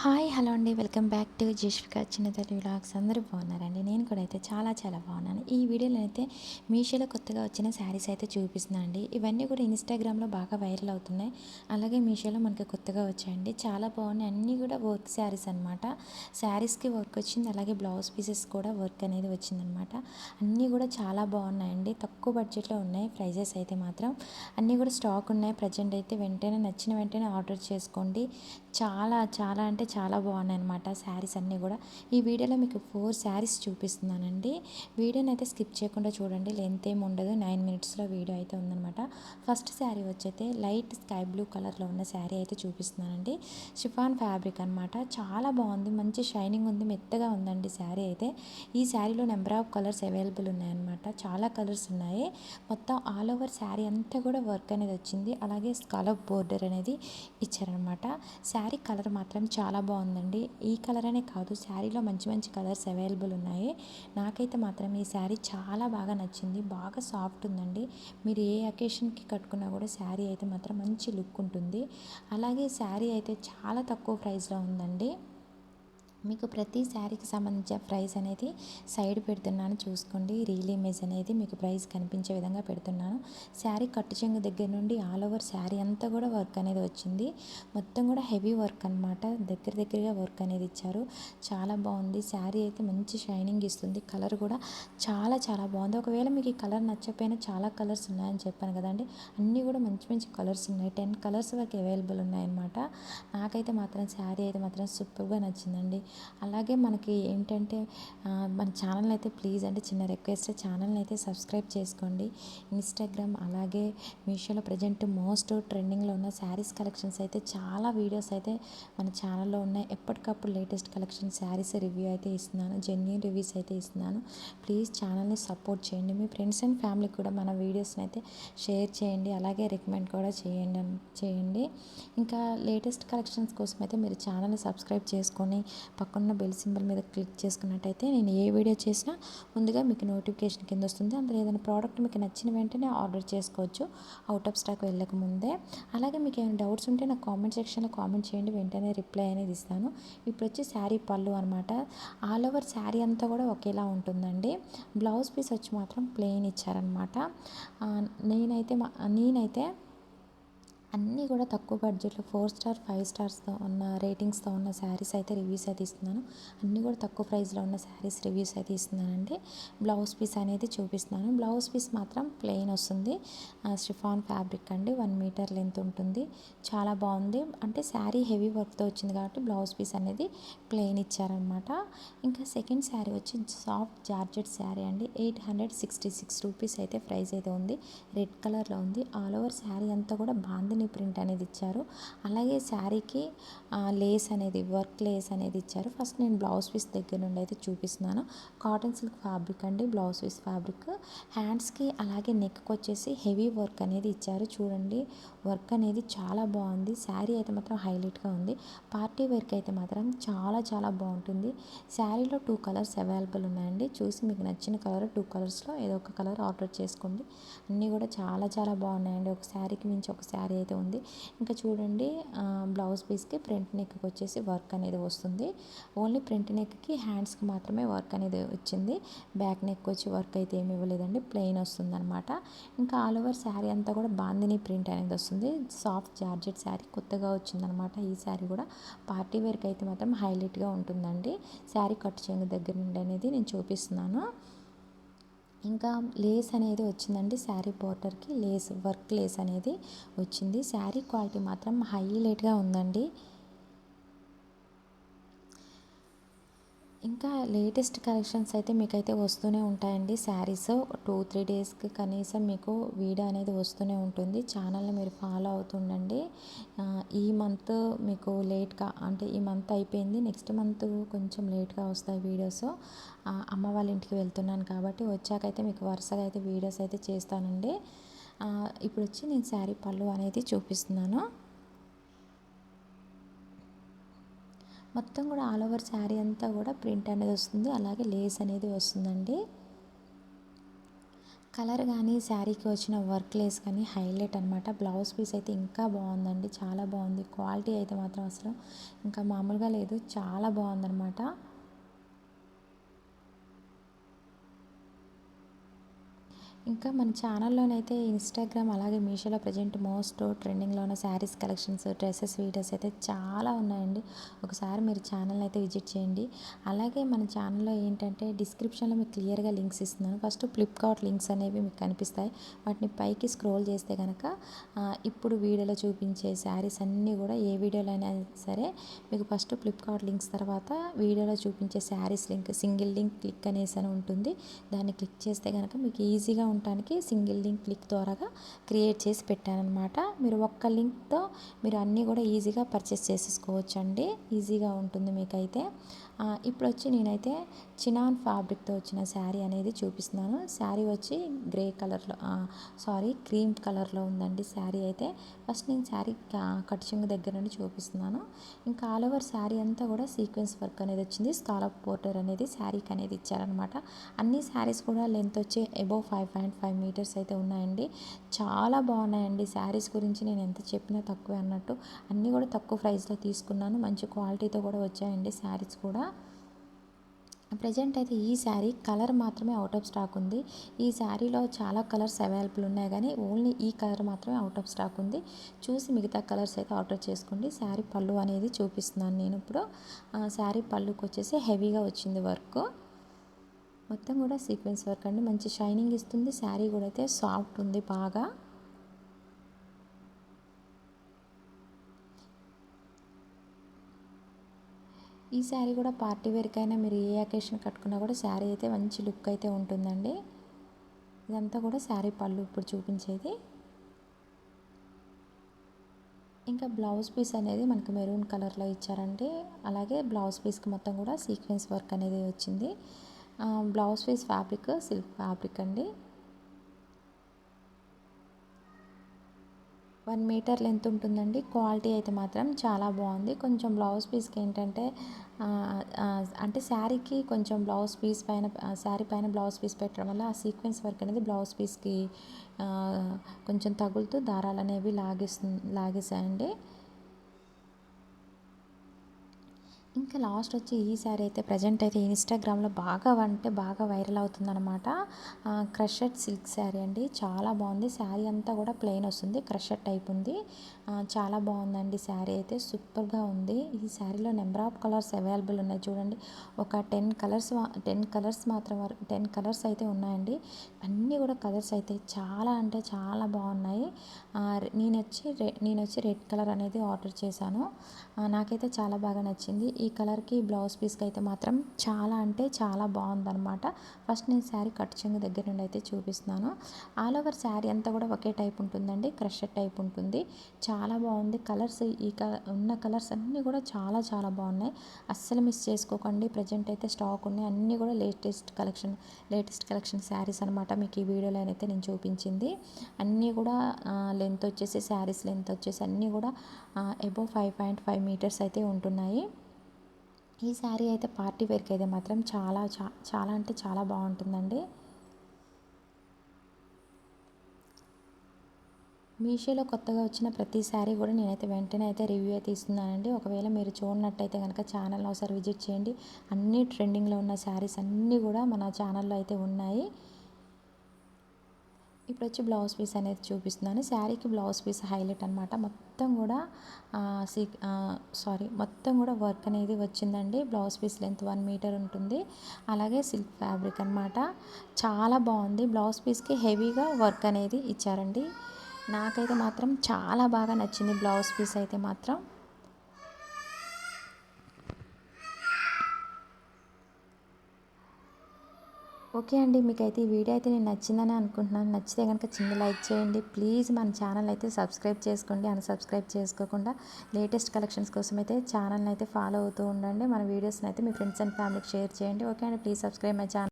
Hi hello అండి, welcome back to Jasvika చిన్న Telugu vlogs. అందరూ బాగున్నారండి? నేను కూడా అయితే చాలా బాగున్నాను. ఈ వీడియోలో అయితే మీషోలో కొత్తగా వచ్చిన శారీస్ అయితే చూపిస్తున్నాను అండి. ఇవన్నీ కూడా ఇన్స్టాగ్రామ్లో బాగా వైరల్ అవుతున్నాయి. అలాగే మీషోలో మనకి కొత్తగా వచ్చాయండి, చాలా బాగున్నాయి. అన్నీ కూడా వర్క్ శారీస్ అనమాట. శారీస్కి వర్క్ వచ్చింది, అలాగే బ్లౌజ్ పీసెస్ కూడా వర్క్ అనేది వచ్చిందనమాట. అన్నీ కూడా చాలా బాగున్నాయండి, తక్కువ బడ్జెట్లో ఉన్నాయి. ప్రైజెస్ అయితే మాత్రం అన్నీ కూడా స్టాక్ ఉన్నాయి ప్రజెంట్ అయితే. వెంటనే నచ్చిన వెంటనే ఆర్డర్ చేసుకోండి. చాలా అంటే చాలా బాగున్నాయి అనమాట శారీస్ అన్నీ కూడా. ఈ వీడియోలో మీకు 4 శారీస్ చూపిస్తున్నానండి. వీడియోని అయితే స్కిప్ చేయకుండా చూడండి, లెంత్ ఏమి ఉండదు. 9 మినిట్స్లో వీడియో అయితే ఉందనమాట. ఫస్ట్ శారీ వచ్చైతే లైట్ స్కై బ్లూ కలర్లో ఉన్న శారీ అయితే చూపిస్తున్నానండి. షిఫాన్ ఫ్యాబ్రిక్ అనమాట, చాలా బాగుంది, మంచి షైనింగ్ ఉంది, మెత్తగా ఉందండి శారీ అయితే. ఈ శారీలో నెంబర్ ఆఫ్ కలర్స్ అవైలబుల్ ఉన్నాయన్నమాట, చాలా కలర్స్ ఉన్నాయి. మొత్తం ఆల్ ఓవర్ శారీ అంతా కూడా వర్క్ అనేది వచ్చింది, అలాగే స్కాలప్ బోర్డర్ అనేది ఇచ్చారనమాట. శారీ కలర్ మాత్రం చాలా బాగుందండి. ఈ కలర్ అనే కాదు, శారీలో మంచి కలర్స్ అవైలబుల్ ఉన్నాయి. నాకైతే మాత్రం ఈ శారీ చాలా బాగా నచ్చింది, బాగా సాఫ్ట్ ఉందండి. మీరు ఏ అకేషన్కి కట్టుకున్నా కూడా శారీ అయితే మాత్రం మంచి లుక్ ఉంటుంది. అలాగే శారీ అయితే చాలా తక్కువ ప్రైస్లో ఉందండి. మీకు ప్రతి శారీకి సంబంధించిన ప్రైస్ అనేది సైడ్ పెడుతున్నాను, చూసుకోండి. రీల్ ఇమేజ్ అనేది మీకు ప్రైస్ కనిపించే విధంగా పెడుతున్నాను. శారీ కట్టు చెంగు దగ్గర నుండి ఆల్ ఓవర్ శారీ అంతా కూడా వర్క్ అనేది వచ్చింది. మొత్తం కూడా హెవీ వర్క్ అనమాట, దగ్గరగా వర్క్ అనేది ఇచ్చారు. చాలా బాగుంది శారీ అయితే, మంచి షైనింగ్ ఇస్తుంది. కలర్ కూడా చాలా బాగుంది. ఒకవేళ మీకు ఈ కలర్ నచ్చకపోయినా చాలా కలర్స్ ఉన్నాయని చెప్పాను కదండి, అన్నీ కూడా మంచి కలర్స్ ఉన్నాయి. 10 కలర్స్ వరకు అవైలబుల్ ఉన్నాయన్నమాట. నాకైతే మాత్రం శారీ అయితే మాత్రం సూపర్గా నచ్చిందండి. అలాగే మనకి ఏంటంటే మన ఛానల్ అయితే ప్లీజ్ అంటే చిన్న రిక్వెస్ట్, ఛానల్ని అయితే సబ్స్క్రైబ్ చేసుకోండి. ఇన్స్టాగ్రామ్ అలాగే మీషోలో ప్రజెంట్ మోస్ట్ ట్రెండింగ్లో ఉన్న శారీస్ కలెక్షన్స్ అయితే చాలా వీడియోస్ అయితే మన ఛానల్లో ఉన్నాయి. ఎప్పటికప్పుడు లేటెస్ట్ కలెక్షన్ శారీస్ రివ్యూ అయితే ఇస్తున్నాను, జెన్యూన్ రివ్యూస్ అయితే ఇస్తున్నాను. ప్లీజ్ ఛానల్ని సపోర్ట్ చేయండి. మీ ఫ్రెండ్స్ అండ్ ఫ్యామిలీకి కూడా మన వీడియోస్ని అయితే షేర్ చేయండి, అలాగే రికమెండ్ కూడా చేయండి. ఇంకా లేటెస్ట్ కలెక్షన్స్ కోసం అయితే మీరు ఛానల్ని సబ్స్క్రైబ్ చేసుకొని పక్కన బెల్ సింబల్ మీద క్లిక్ చేసుకున్నట్టయితే నేను ఏ వీడియో చేసినా ముందుగా మీకు నోటిఫికేషన్ కింద వస్తుంది. అందులో ఏదైనా ప్రోడక్ట్ మీకు నచ్చిన వెంటనే ఆర్డర్ చేసుకోవచ్చు, అవుట్ ఆఫ్ స్టాక్ వెళ్ళక ముందే. అలాగే మీకు ఏమైనా డౌట్స్ ఉంటే నాకు కామెంట్ సెక్షన్లో కామెంట్ చేయండి, వెంటనే రిప్లై అనేది ఇస్తాను. ఇప్పుడు వచ్చి శారీ పళ్ళు అనమాట. ఆల్ ఓవర్ శారీ అంతా కూడా ఒకేలా ఉంటుందండి. బ్లౌజ్ పీస్ వచ్చి మాత్రం ప్లెయిన్ ఇచ్చారనమాట. నేనైతే అన్నీ కూడా తక్కువ బడ్జెట్లో 4 స్టార్ 5 స్టార్స్తో ఉన్న రేటింగ్స్తో ఉన్న శారీస్ అయితే రివ్యూస్ అయితే ఇస్తున్నాను. అన్నీ కూడా తక్కువ ప్రైస్లో ఉన్న శారీస్ రివ్యూస్ అయితే ఇస్తున్నానండి. బ్లౌజ్ పీస్ అనేది చూపిస్తున్నాను. బ్లౌజ్ పీస్ మాత్రం ప్లెయిన్ వస్తుంది, షిఫాన్ ఫ్యాబ్రిక్ అండి, 1 మీటర్ లెంత్ ఉంటుంది. చాలా బాగుంది, అంటే శారీ హెవీ వర్క్తో వచ్చింది కాబట్టి బ్లౌజ్ పీస్ అనేది ప్లెయిన్ ఇచ్చారనమాట. ఇంకా సెకండ్ శారీ వచ్చి సాఫ్ట్ జార్జెట్ శారీ అండి, 866 రూపీస్ అయితే ప్రైస్ అయితే ఉంది. రెడ్ కలర్లో ఉంది. ఆల్ ఓవర్ శారీ అంతా కూడా బాందిని ప్రింట్ అనేది ఇచ్చారు. అలాగే శారీకి లేస్ అనేది, వర్క్ లేస్ అనేది ఇచ్చారు. ఫస్ట్ నేను బ్లౌజ్ పీస్ దగ్గర నుండి అయితే చూపిస్తున్నాను. కాటన్ సిల్క్ ఫ్యాబ్రిక్ అండి బ్లౌజ్ పీస్ ఫ్యాబ్రిక్. హ్యాండ్స్కి అలాగే నెక్కి వచ్చేసి హెవీ వర్క్ అనేది ఇచ్చారు. చూడండి, వర్క్ అనేది చాలా బాగుంది. శారీ అయితే మాత్రం హైలైట్గా ఉంది. పార్టీ వేర్కి అయితే మాత్రం చాలా బాగుంటుంది. శారీలో 2 కలర్స్ అవైలబుల్ ఉన్నాయండి. చూసి మీకు నచ్చిన కలర్ 2 కలర్స్లో ఏదో ఒక కలర్ ఆర్డర్ చేసుకోండి. అన్నీ కూడా చాలా బాగున్నాయండి. ఒక శారీకి మించి ఒక శారీ అయితే ఉంది. ఇంకా చూడండి, బ్లౌజ్ పీస్కి ఫ్రంట్ నెక్కి వచ్చేసి వర్క్ అనేది వస్తుంది. ఓన్లీ ఫ్రంట్ నెక్కి హ్యాండ్స్కి మాత్రమే వర్క్ అనేది వచ్చింది. బ్యాక్ నెక్ వచ్చి వర్క్ అయితే ఏమి ఇవ్వలేదండి, ప్లెయిన్ వస్తుంది అనమాట. ఇంకా ఆల్ ఓవర్ శారీ అంతా కూడా బాందిని ప్రింట్ అనేది వస్తుంది. సాఫ్ట్ జార్జెట్ శారీ కొత్తగా వచ్చిందనమాట. ఈ శారీ కూడా పార్టీ వేర్కి అయితే మాత్రం హైలైట్గా ఉంటుందండి. శారీ కట్ చెంగు దగ్గర నుండి అనేది నేను చూపిస్తున్నాను. ఇంకా లేస్ అనేది వచ్చిందండి, శారీ బోర్డర్కి లేస్, వర్క్ లేస్ అనేది వచ్చింది. శారీ క్వాలిటీ మాత్రం హైలైట్గా ఉందండి. ఇంకా లేటెస్ట్ కలెక్షన్స్ అయితే మీకైతే వస్తూనే ఉంటాయండి. శారీస్ 2-3 డేస్కి కనీసం మీకు వీడియో అనేది వస్తూనే ఉంటుంది. ఛానల్ని మీరు ఫాలో అవుతుండండి. ఈ మంత్ మీకు లేట్గా, అంటే ఈ మంత్ అయిపోయింది, నెక్స్ట్ మంత్ కొంచెం లేట్గా వస్తాయి వీడియోస్. అమ్మ వాళ్ళ ఇంటికి వెళ్తున్నాను కాబట్టి వచ్చాకైతే మీకు వరుసగా అయితే వీడియోస్ అయితే చేస్తానండి. ఇప్పుడు వచ్చి నేను శారీ పళ్ళు అనేది చూపిస్తున్నాను. మొత్తం కూడా ఆల్ ఓవర్ శారీ అంతా కూడా ప్రింట్ అనేది వస్తుంది, అలాగే లేస్ అనేది వస్తుందండి. కలర్ కానీ శారీకి వచ్చిన వర్క్ లేస్ కానీ హైలైట్ అనమాట. బ్లౌజ్ పీస్ అయితే ఇంకా బాగుందండి, చాలా బాగుంది. క్వాలిటీ అయితే మాత్రం అసలు ఇంకా మామూలుగా లేదు, చాలా బాగుందనమాట. ఇంకా మన ఛానల్లోనైతే ఇన్స్టాగ్రామ్ అలాగే మీషోలో ప్రజెంట్ మోస్ట్ ట్రెండింగ్లో ఉన్న శారీస్ కలెక్షన్స్, డ్రెస్సెస్, వీడియోస్ అయితే చాలా ఉన్నాయండి. ఒకసారి మీరు ఛానల్ని అయితే విజిట్ చేయండి. అలాగే మన ఛానల్లో ఏంటంటే డిస్క్రిప్షన్లో మీకు క్లియర్గా లింక్స్ ఇస్తున్నాను. ఫస్ట్ ఫ్లిప్కార్ట్ లింక్స్ అనేవి మీకు కనిపిస్తాయి. వాటిని పైకి స్క్రోల్ చేస్తే కనుక ఇప్పుడు వీడియోలో చూపించే శారీస్ అన్నీ కూడా ఏ వీడియోలో అయినా సరే మీకు ఫస్ట్ ఫ్లిప్కార్ట్ లింక్స్ తర్వాత వీడియోలో చూపించే saris link single link click అనేసి అని ఉంటుంది. దాన్ని క్లిక్ చేస్తే కనుక మీకు ఈజీగా ఉండటానికి సింగిల్ లింక్ క్లిక్ ద్వారాగా క్రియేట్ చేసి పెట్టానన్నమాట. మీరు ఒక్క లింక్తో మీరు అన్నీ కూడా ఈజీగా పర్చేస్ చేసేసుకోవచ్చు అండి. ఈజీగా ఉంటుంది మీకైతే. ఇప్పుడు వచ్చి నేనైతే చినాన్ ఫ్యాబ్రిక్తో వచ్చిన శారీ అనేది చూపిస్తున్నాను. శారీ వచ్చి గ్రే కలర్లో క్రీమ్ కలర్లో ఉందండి శారీ అయితే. ఫస్ట్ నేను శారీ కట్ చెంగు దగ్గర నుండి చూపిస్తున్నాను. ఇంకా ఆల్ ఓవర్ శారీ అంతా కూడా సీక్వెన్స్ వర్క్ అనేది వచ్చింది. స్కాలప్ బోర్డర్ అనేది శారీకి అనేది ఇచ్చారనమాట. అన్ని శారీస్ కూడా లెంత్ వచ్చి అబోవ్ 5.5 మీటర్స్ అయితే ఉన్నాయండి. చాలా బాగున్నాయండి. శారీస్ గురించి నేను ఎంత చెప్పినా తక్కువే అన్నట్టు. అన్నీ కూడా తక్కువ ప్రైస్లో తీసుకున్నాను. మంచి క్వాలిటీతో కూడా వచ్చాయండి శారీస్ కూడా. ప్రజెంట్ అయితే ఈ శారీ కలర్ మాత్రమే అవుట్ ఆఫ్ స్టాక్ ఉంది. ఈ శారీలో చాలా కలర్స్ అవైలబుల్ ఉన్నాయి కానీ ఓన్లీ ఈ కలర్ మాత్రమే అవుట్ ఆఫ్ స్టాక్ ఉంది. చూసి మిగతా కలర్స్ అయితే ఆర్డర్ చేసుకోండి. శారీ పళ్ళు అనేది చూపిస్తున్నాను నేను ఇప్పుడు. శారీ పళ్ళుకి వచ్చేసి హెవీగా వచ్చింది వర్క్. మొత్తం కూడా సీక్వెన్స్ వర్క్ అండి. మంచి షైనింగ్ ఇస్తుంది. శారీ కూడా అయితే సాఫ్ట్ ఉంది బాగా. ఈ శారీ కూడా పార్టీ వేర్కైనా మీరు ఏ అకేషన్ కట్టుకున్నా కూడా శారీ అయితే మంచి లుక్ అయితే ఉంటుందండి. ఇదంతా కూడా శారీ పళ్ళు ఇప్పుడు చూపించేది. ఇంకా బ్లౌజ్ పీస్ అనేది మనకు మెరూన్ కలర్లో ఇచ్చారండి. అలాగే బ్లౌజ్ పీస్కి మొత్తం కూడా సీక్వెన్స్ వర్క్ అనేది వచ్చింది. Blouse piece fabric silk fabric అండి. 1 మీటర్ లెంత్ ఉంటుందండి. క్వాలిటీ అయితే మాత్రం చాలా బాగుంది. కొంచెం బ్లౌజ్ పీస్కి ఏంటంటే అంటే శారీకి కొంచెం బ్లౌజ్ పీస్ పైన శారీ పైన బ్లౌజ్ పీస్ పెట్టడం వల్ల ఆ సీక్వెన్స్ వర్క్ అనేది బ్లౌజ్ పీస్కి కొంచెం తగులుతూ దారాలు అనేవి లాగేసాయండి. ఇంకా లాస్ట్ వచ్చి ఈ శారీ అయితే ప్రజెంట్ అయితే ఇన్స్టాగ్రామ్లో బాగా వైరల్ అవుతుందన్నమాట. క్రషెడ్ సిల్క్ శారీ అండి. చాలా బాగుంది. శారీ అంతా కూడా ప్లెయిన్ వస్తుంది, క్రషెడ్ టైప్ ఉంది. చాలా బాగుందండి శారీ అయితే, సూపర్గా ఉంది. ఈ శారీలో నెంబర్ ఆఫ్ కలర్స్ అవైలబుల్ ఉన్నాయి చూడండి. ఒక 10 కలర్స్ అయితే ఉన్నాయండి. అన్నీ కూడా కలర్స్ అయితే చాలా అంటే చాలా బాగున్నాయి. నేను వచ్చి రెడ్ కలర్ అనేది ఆర్డర్ చేశాను. నాకైతే చాలా బాగా నచ్చింది. ఈ కలర్కి బ్లౌజ్ పీస్కి అయితే మాత్రం చాలా అంటే చాలా బాగుందన్నమాట. ఫస్ట్ నేను శారీ కట్ చెంగు దగ్గర నుండి అయితే చూపిస్తున్నాను. ఆల్ ఓవర్ శారీ అంతా కూడా ఒకే టైప్ ఉంటుందండి, క్రషర్ టైప్ ఉంటుంది. చాలా బాగుంది. కలర్స్ ఉన్న కలర్స్ అన్నీ కూడా చాలా చాలా బాగున్నాయి. అస్సలు మిస్ చేసుకోకండి. ప్రజెంట్ అయితే స్టాక్ ఉన్నాయి. అన్నీ కూడా లేటెస్ట్ కలెక్షన్ శారీస్ అనమాట. మీకు ఈ వీడియోలో అయితే నేను చూపించింది అన్నీ కూడా శారీస్ లెంత్ వచ్చేసి అన్నీ కూడా అబోవ్ 5.5 మీటర్స్ అయితే ఉంటున్నాయి. ఈ శారీ అయితే పార్టీ వేర్కి అయితే మాత్రం చాలా అంటే చాలా బాగుంటుందండి. మీషోలో కొత్తగా వచ్చిన ప్రతి శారీ కూడా నేనైతే వెంటనే అయితే రివ్యూ అయితే ఇస్తున్నానండి. ఒకవేళ మీరు చూడనట్టయితే కనుక ఛానల్ ఒకసారి విజిట్ చేయండి. అన్ని ట్రెండింగ్లో ఉన్న శారీస్ అన్నీ కూడా మన ఛానల్లో అయితే ఉన్నాయి. ఇప్పుడు వచ్చి బ్లౌజ్ పీస్ అనేది చూపిస్తున్నాను. శారీకి బ్లౌజ్ పీస్ హైలైట్ అనమాట. మొత్తం కూడా వర్క్ అనేది వచ్చిందండి. బ్లౌజ్ పీస్ లెంత్ 1 మీటర్ ఉంటుంది. అలాగే సిల్క్ ఫ్యాబ్రిక్ అనమాట. చాలా బాగుంది. బ్లౌజ్ పీస్కి హెవీగా వర్క్ అనేది ఇచ్చారండి. నాకైతే మాత్రం చాలా బాగా నచ్చింది బ్లౌజ్ పీస్ అయితే మాత్రం. ఓకే అండి, మీకైతే ఈ వీడియో అయితే నేను నచ్చిందని అనుకుంటున్నాను. నచ్చితే కనుక చిన్న లైక్ చేయండి ప్లీజ్. మన ఛానల్ అయితే సబ్స్క్రైబ్ చేసుకోండి. అన్సబ్స్క్రైబ్ చేసుకోకుండా లేటెస్ట్ కలెక్షన్స్ కోసం అయితే ఛానల్ని అయితే ఫాలో అవుతూ ఉండండి. మన వీడియోస్ని అయితే మీ ఫ్రెండ్స్ అండ్ ఫ్యామిలీకి షేర్ చేయండి. ఓకే అండి, ప్లీజ్ సబ్స్క్రైబ్ మై ఛానల్.